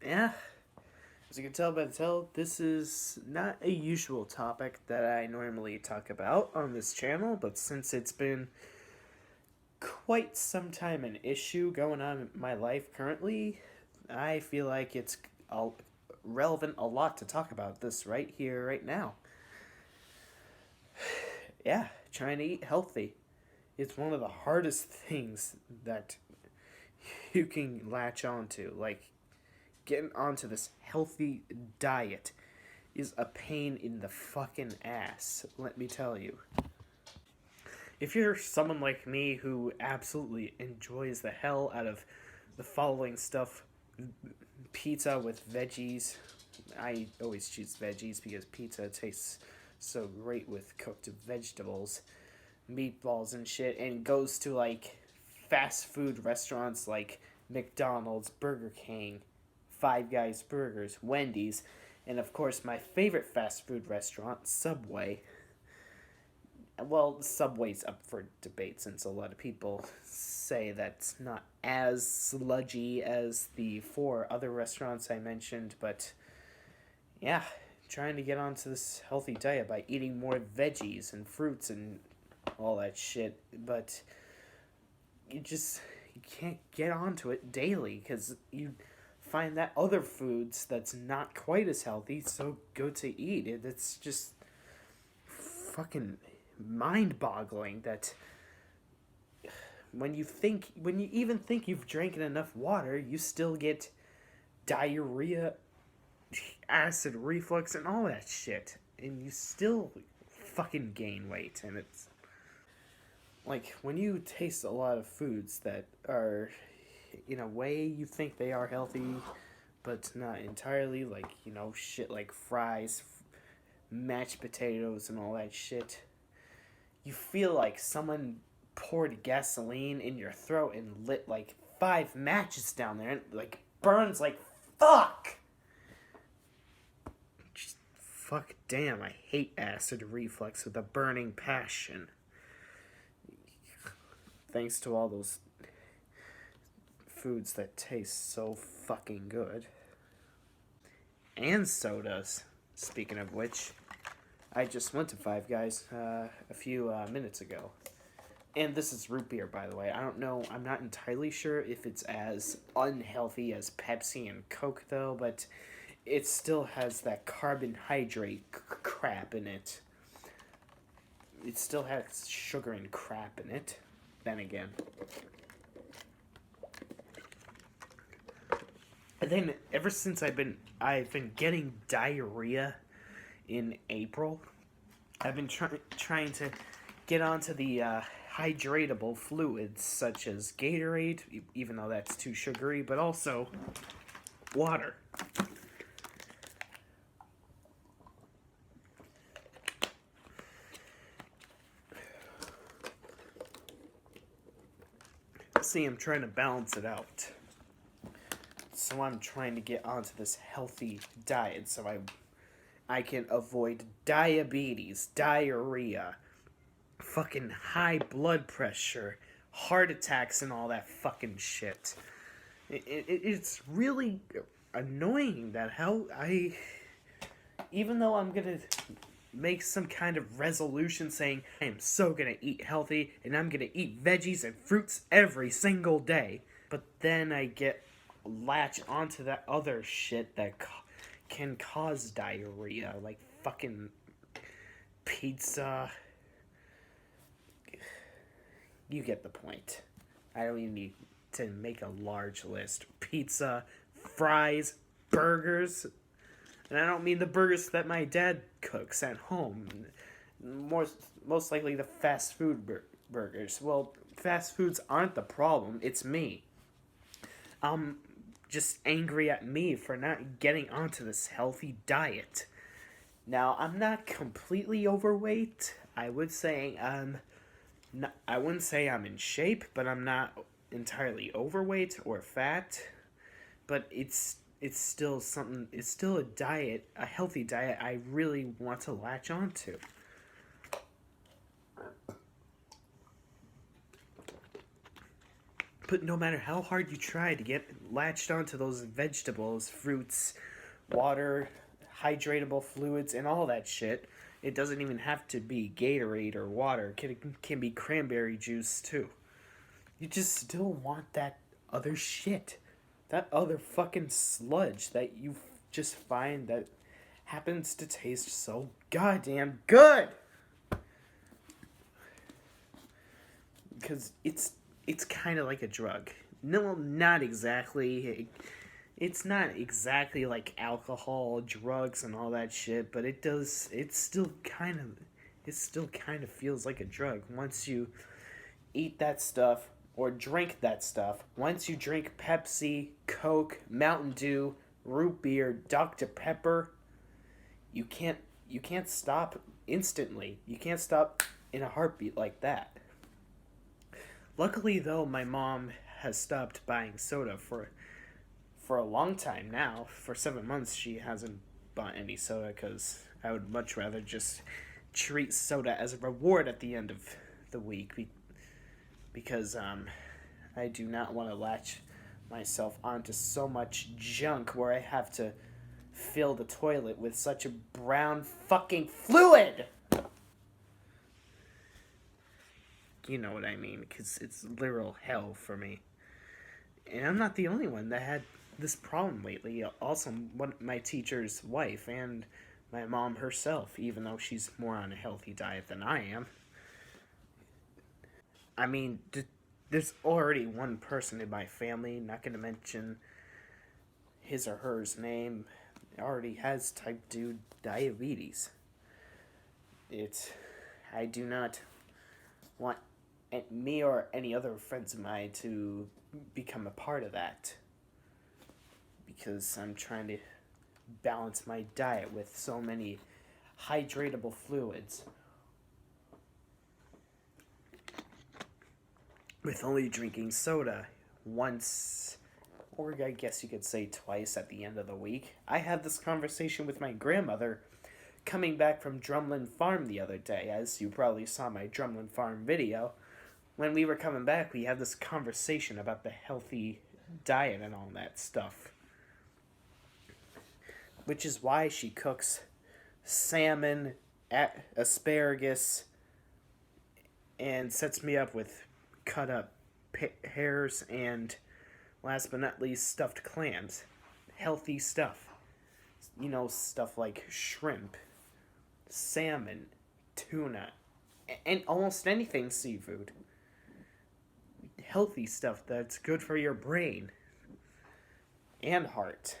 Yeah, as you can tell by the title, this is not a usual topic that I normally talk about on this channel, but since it's been quite some time an issue going on in my life currently, I feel like it's relevant a lot to talk about this right here, right now. Yeah, trying to eat healthy. It's one of the hardest things that you can latch onto. Like, getting onto this healthy diet is a pain in the fucking ass, let me tell you. If you're someone like me who absolutely enjoys the hell out of the following stuff: pizza with veggies, I always choose veggies because pizza tastes so great with cooked vegetables, meatballs and shit, and goes to like fast food restaurants like McDonald's, Burger King, Five Guys Burgers, Wendy's, and of course my favorite fast food restaurant, Subway. Well, Subway's up for debate since a lot of people say that's not as sludgy as the four other restaurants I mentioned, but yeah, trying to get onto this healthy diet by eating more veggies and fruits and all that shit, but you can't get onto it daily because you find that other foods that's not quite as healthy so good to eat. It's just fucking mind-boggling that when you even think you've drinking enough water, you still get diarrhea, acid reflux, and all that shit, and you still fucking gain weight. And it's like when you taste a lot of foods that are, in a way, you think they are healthy, but not entirely. Like, shit like fries, mashed potatoes, and all that shit. You feel like someone poured gasoline in your throat and lit like 5 matches down there and like burns like fuck. Just fuck damn, I hate acid reflux with a burning passion. Thanks to all those foods that taste so fucking good. And sodas. Speaking of which, I just went to Five Guys a few minutes ago. And this is root beer, by the way. I don't know. I'm not entirely sure if it's as unhealthy as Pepsi and Coke, though, but it still has that carbohydrate crap in it. It still has sugar and crap in it. Then again. And then ever since I've been getting diarrhea in April. I've been trying to get onto the hydratable fluids such as Gatorade, even though that's too sugary, but also water. See, I'm trying to balance it out. So I'm trying to get onto this healthy diet so I can avoid diabetes, diarrhea, fucking high blood pressure, heart attacks, and all that fucking shit. It's really annoying that how even though I'm gonna make some kind of resolution saying I am so gonna eat healthy and I'm gonna eat veggies and fruits every single day, but then I get latch onto that other shit that can cause diarrhea, like fucking pizza. You get the point. I don't even need to make a large list. Pizza, fries, burgers. And I don't mean the burgers that my dad cooks at home. Most likely the fast food burgers. Well, fast foods aren't the problem. It's me. I'm just angry at me for not getting onto this healthy diet. Now, I'm not completely overweight. I wouldn't say I'm in shape, but I'm not entirely overweight or fat. But it's still something. It's still a diet, a healthy diet. I really want to latch onto. But no matter how hard you try to get latched onto those vegetables, fruits, water, hydratable fluids, and all that shit, it doesn't even have to be Gatorade or water. It can be cranberry juice too. You just still want that other shit. That other fucking sludge that you just find that happens to taste so goddamn good. Because it's kind of like a drug. No, not exactly. It's not exactly like alcohol, drugs, and all that shit, but it does. It still kind of feels like a drug once you eat that stuff or drink that stuff. Once you drink Pepsi, Coke, Mountain Dew, root beer, Dr. Pepper, you can't stop instantly. You can't stop in a heartbeat like that. Luckily, though, my mom has stopped buying soda for a long time now. For 7 months, she hasn't bought any soda because I would much rather just treat soda as a reward at the end of the week because I do not want to latch myself onto so much junk where I have to fill the toilet with such a brown fucking fluid. You know what I mean, because it's literal hell for me. And I'm not the only one that had this problem lately. Also, my teacher's wife and my mom herself, even though she's more on a healthy diet than I am. I mean, there's already one person in my family, not going to mention his or hers name, already has type 2 diabetes. I do not want me or any other friends of mine to become a part of that, because I'm trying to balance my diet with so many hydratable fluids, with only drinking soda once, or I guess you could say twice at the end of the week. I had this conversation with my grandmother coming back from Drumlin Farm the other day, as you probably saw my Drumlin Farm video. When we were coming back, we had this conversation about the healthy diet and all that stuff. Which is why she cooks salmon, asparagus, and sets me up with cut up pears and, last but not least, stuffed clams. Healthy stuff. You know, stuff like shrimp, salmon, tuna, and almost anything seafood. Healthy stuff that's good for your brain and heart.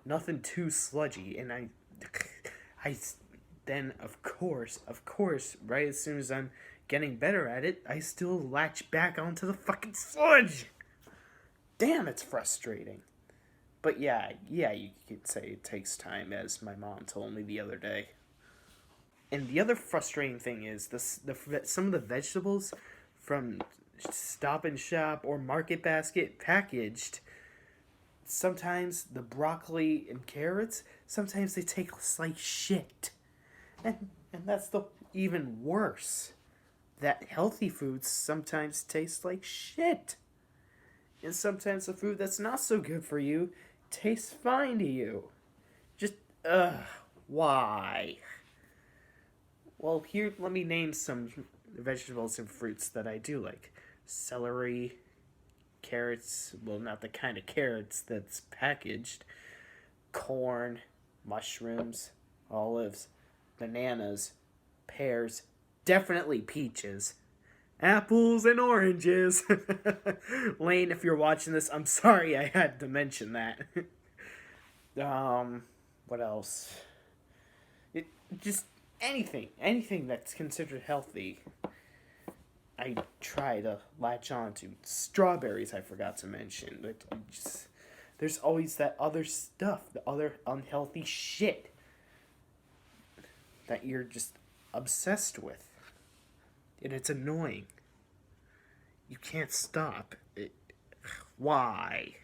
Nothing too sludgy. And I then of course, right as soon as I'm getting better at it, I still latch back onto the fucking sludge. Damn, it's frustrating. But yeah, you could say it takes time, as my mom told me the other day. And the other frustrating thing is some of the vegetables from Stop and Shop or Market Basket packaged. Sometimes the broccoli and carrots, sometimes they taste like shit. And that's the even worse. That healthy foods sometimes taste like shit. And sometimes the food that's not so good for you tastes fine to you. Just, why? Well, here, let me name some vegetables and fruits that I do like. Celery, carrots, well, not the kind of carrots that's packaged. Corn, mushrooms, olives, bananas, pears, definitely peaches, apples and oranges. Lane, if you're watching this, I'm sorry I had to mention that. What else? Just anything that's considered healthy, I try to latch on to. Strawberries, I forgot to mention. But there's always that other stuff, the other unhealthy shit that you're just obsessed with. And it's annoying. You can't stop. Why?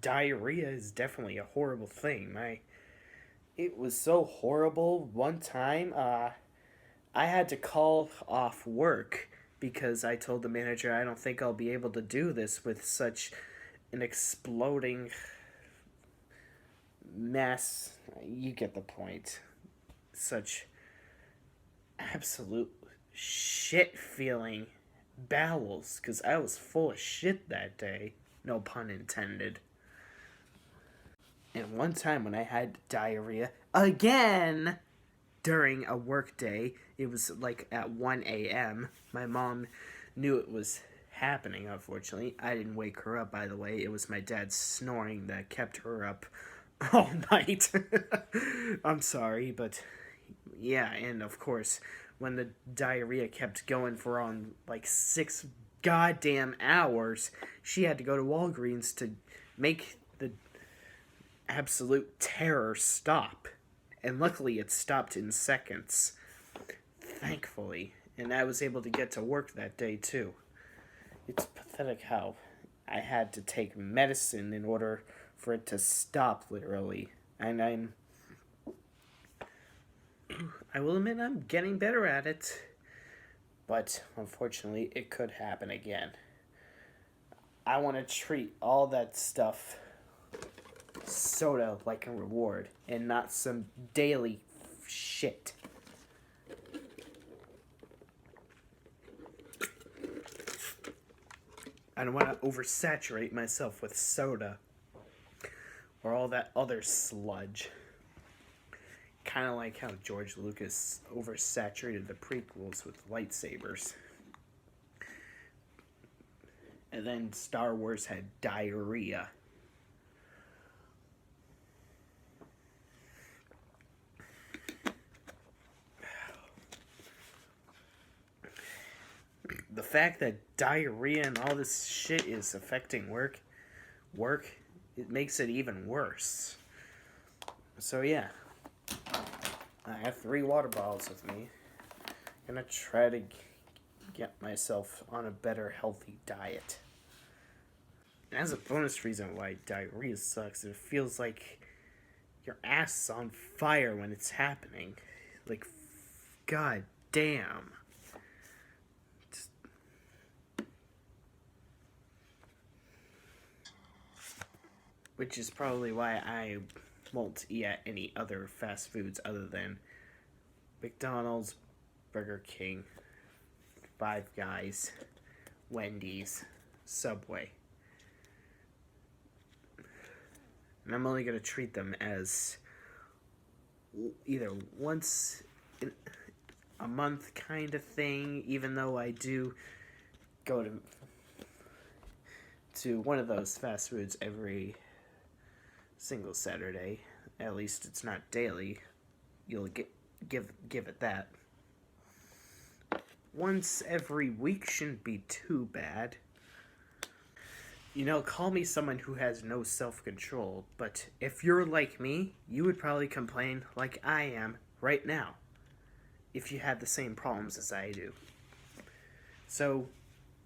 Diarrhea is definitely a horrible thing. It was so horrible one time. I had to call off work because I told the manager I don't think I'll be able to do this with such an exploding mass. You get the point. Such absolute shit feeling bowels because I was full of shit that day. No pun intended. And one time when I had diarrhea again during a work day, it was like at 1 a.m. My mom knew it was happening, unfortunately. I didn't wake her up, by the way. It was my dad snoring that kept her up all night. I'm sorry, but yeah, and of course, when the diarrhea kept going for on like 6 goddamn hours, she had to go to Walgreens to make the absolute terror stop. And luckily it stopped in seconds. Thankfully. And I was able to get to work that day too. It's pathetic how I had to take medicine in order for it to stop, literally. And I will admit I'm getting better at it. But unfortunately it could happen again. I want to treat all that stuff soda like a reward and not some daily shit. I don't want to oversaturate myself with soda or all that other sludge. Kind of like how George Lucas oversaturated the prequels with lightsabers. And then Star Wars had diarrhea. The fact that diarrhea and all this shit is affecting work, it makes it even worse. So yeah, I have 3 water bottles with me. I'm gonna try to get myself on a better, healthy diet. And as a bonus reason why diarrhea sucks, it feels like your ass is on fire when it's happening. Like, god damn. Which is probably why I won't eat at any other fast foods other than McDonald's, Burger King, Five Guys, Wendy's, Subway. And I'm only going to treat them as either once in a month kind of thing, even though I do go to one of those fast foods every single Saturday. At least it's not daily. You'll give it that. Once every week shouldn't be too bad. You know, call me someone who has no self-control, but if you're like me, you would probably complain like I am right now, if you had the same problems as I do. So,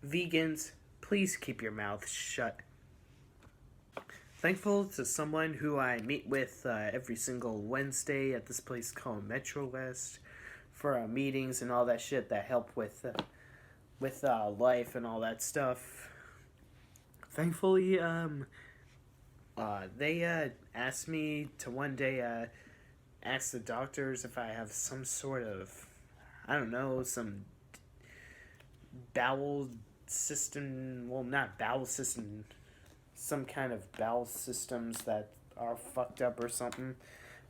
vegans, please keep your mouth shut. Thankful to someone who I meet with every single Wednesday at this place called Metro West for meetings and all that shit that help with life and all that stuff. Thankfully, they asked me to one day ask the doctors if I have some sort of, I don't know, some bowel system, well, not bowel system, some kind of bowel systems that are fucked up or something,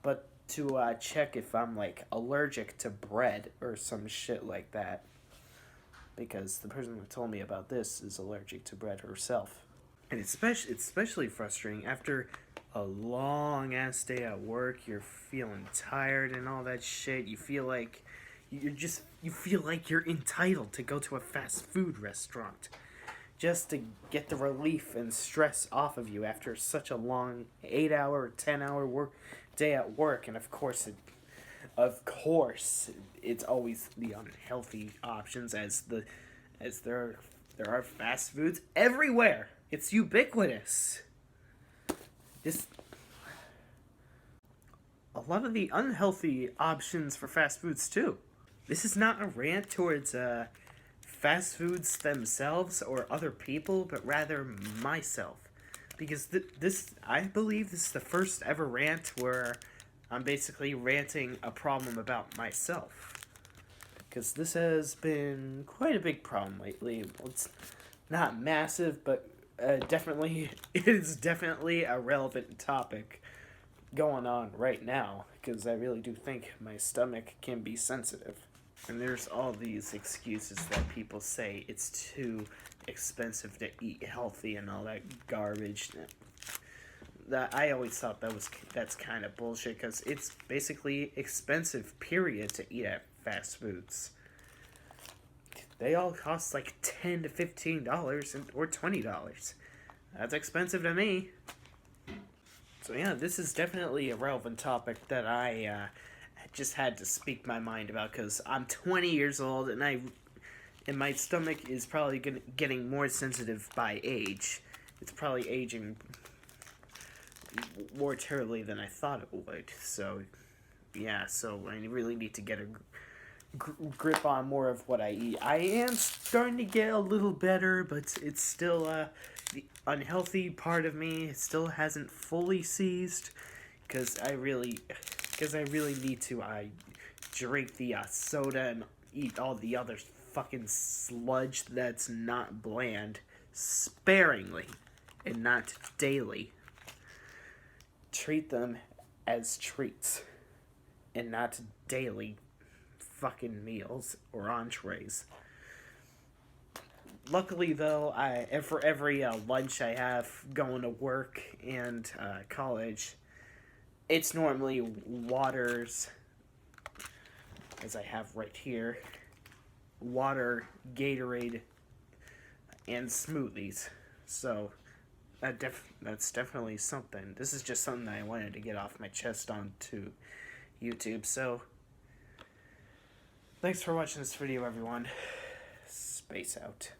but to check if I'm like allergic to bread or some shit like that, because the person who told me about this is allergic to bread herself. And it's especially frustrating after a long ass day at work. You're feeling tired and all that shit. You feel like you're entitled to go to a fast food restaurant just to get the relief and stress off of you after such a long 8-hour or 10-hour work day at work. And of course it's always the unhealthy options, as there are fast foods everywhere. It's ubiquitous. Just a lot of the unhealthy options for fast foods too. this is not a rant towards fast foods themselves or other people, but rather myself. Because I believe this is the first ever rant where I'm basically ranting a problem about myself. Because this has been quite a big problem lately. Well, it's not massive, but definitely, it is definitely a relevant topic going on right now. Because I really do think my stomach can be sensitive. And there's all these excuses that people say it's too expensive to eat healthy and all that garbage. That I always thought that's kind of bullshit because it's basically expensive, period, to eat at fast foods. They all cost like $10 to $15 or $20. That's expensive to me. So yeah, this is definitely a relevant topic that I just had to speak my mind about because I'm 20 years old and my stomach is probably getting more sensitive by age. It's probably aging more terribly than I thought it would. So yeah, so I really need to get a grip on more of what I eat. I am starting to get a little better, but it's still the unhealthy part of me. It still hasn't fully seized because I really need to drink the soda and eat all the other fucking sludge that's not bland sparingly and not daily. Treat them as treats and not daily fucking meals or entrees. Luckily, though, for every lunch I have going to work and college, it's normally waters, as I have right here, water, Gatorade, and smoothies. So that's definitely something. This is just something that I wanted to get off my chest onto YouTube. So thanks for watching this video, everyone. Space out.